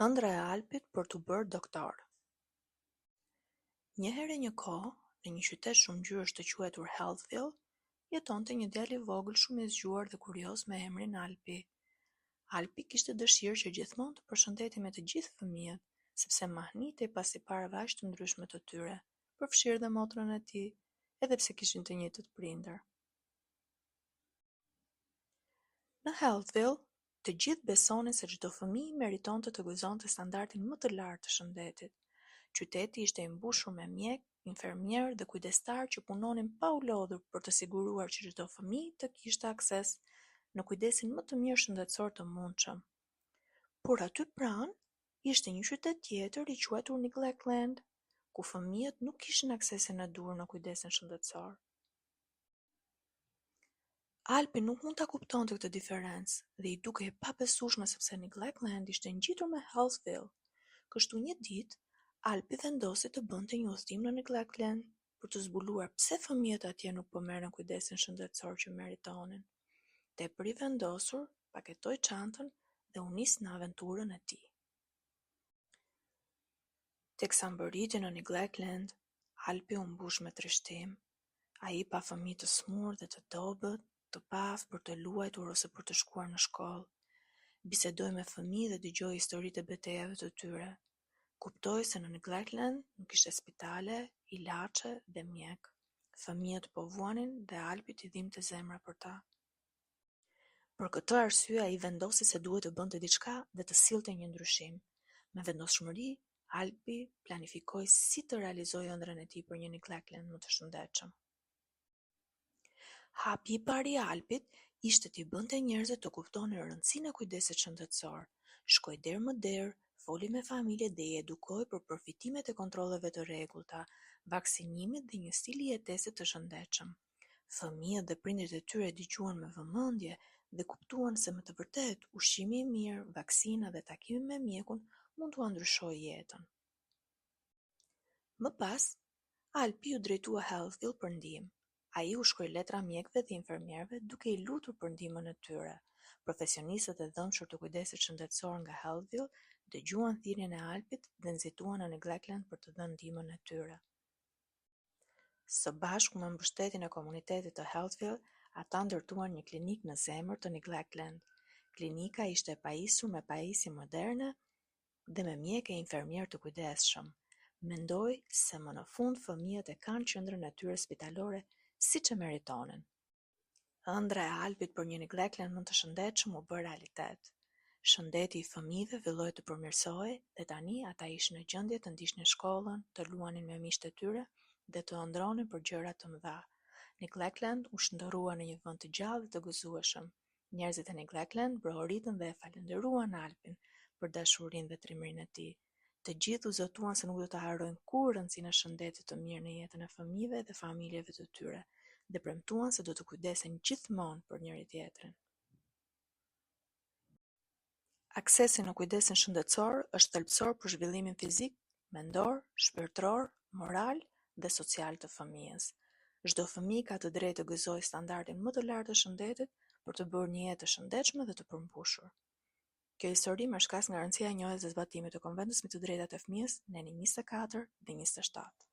Ëndra e Alpit për t'u bërë doktor. Një herë e një kohë, në një qytet shumë ngjyrësh të quajtur Healthville, jetonte një djalë i vogël shumë i zgjuar dhe kurioz me emrin Alpi. Alpi kishte dëshirë që gjithmonë të përshëndetej me të gjithë fëmijët, sepse mahnitej pasi parave aq të ndryshme të tyre, përfshirë dhe motrën e tij, edhe pse kishin të njëjtët prindër. Në Healthville, të gjithë besonin se çdo fëmijë meritonte të gëzonte standardin më të lartë të shëndetit. Qyteti ishte i mbushur me mjek, infermierë dhe kujdestar që punonin pa u lodhur për të siguruar që çdo fëmijë të kishte akses në kujdesin më të mirë shëndetësor të mundshëm. Por aty pranë ishte një qytet tjetër i quajtur Neglectland, ku fëmijët nuk kishin aksesin e duhur në kujdesin shëndetësor. Alpi nuk mund ta kuptonte këtë diferencë dhe i dukej e pabesueshme sepse Neglectland ishte ngjitur me Healthville. Kështu një ditë, Alpi vendosi të bënte një udhëtim në Neglectland për të zbuluar pse fëmijët atje nuk po merren kujdesin shëndetësor që meritonin. Tepër i vendosur, paketoi çantën dhe u nis në aventurën e tij. Teksa mbërriti në Neglectland, Alpi u mbush me trishtim. Ai pa fëmijë të smur dhe të dobët, të paftë për të luajtur ose për të shkuar në shkollë. Bisedoi me fëmijë dhe dëgjoi historitë e betejave të tyre. Kuptoi se në Neglectland nuk ishte spitale, ilaçe dhe mjek. Fëmijët po vuanin dhe Alpi t'i dhimte zemra për ta. Për këtë arsye ai vendosi se duhet të bënte diçka dhe të sillte një ndryshim. Me vendosshmëri, Alpi planifikoi si të realizojë ëndrrën e tij për një Neglectland më të shëndetshëm. Hapi i parë i Alpit ishte t'i bënte njerëzit të kuptonin rëndësinë e kujdesit shëndetësor. Shkoi der më der, foli me familjet dhe i edukoi për përfitimet e kontrolleve të rregullta, vaksinimit dhe një stili jetese të shëndetshëm. Fëmijët dhe prindërit e tyre dëgjuan me vëmendje dhe kuptuan se më të vërtet ushqimi i mirë, vaksina dhe takimi me mjekun mund t'ua ndryshojë jetën. Më pas, Alpi u drejtua Healthville për ndihmë. Ai u shkroi letra mjekëve dhe infermierëve duke i lutur për ndihmën e tyre. Profesionistët e dhëmshur të kujdesit shëndetësor nga Healthville dëgjuan thirrjen e Alpit dhe nxituan në Neglectland për të dhënë ndihmën e tyre. Së bashku me mbështetjen e komunitetit të Healthville, ata ndërtuan një klinikë në zemër të Neglectland. Klinika ishte e pajisur me pajisje moderne dhe me mjekë e infermierë të kujdesshëm. Mendoi se më në fund fëmijët e kanë qendrën e tyre spitalore siç e meritonin. Ëndra e Alpit për një Neglectland më të shëndetshëm u bë realitet. Shëndeti i fëmijëve filloi të përmirësohej dhe tani ata ishin në gjendje të ndiqnin shkollën, të luanin me miqtë e tyre dhe të ëndronin për gjëra të mëdha. Neglectland u shndërrua në një vend të gjallë dhe të gëzueshëm. Njerëzit e Neglectland brohoritën dhe e falenderuan Alpin për dashurinë dhe trimërinë e tij. Të gjithë u zotuan se nuk do të harrojnë kurrë rëndësinë e shëndetit të mirë në jetën e fëmijëve dhe familjeve të tyre, dhe premtuan se do të kujdesen gjithmonë për njëri tjetrin. Aksesi në kujdesin shëndetësor është thelbësor për zhvillimin fizik, mendor, shpirtëror, moral dhe social të fëmijës. Çdo fëmijë ka të drejtë të gëzojë standardin më të lartë të shëndetit për të bërë një jetë të shëndetshme dhe të përmbushur. Kjo histori më shkas nga rëndësia e njohjes dhe zbatimit të Konventës mbi të drejtat e fëmijës, Neni 24 dhe 27.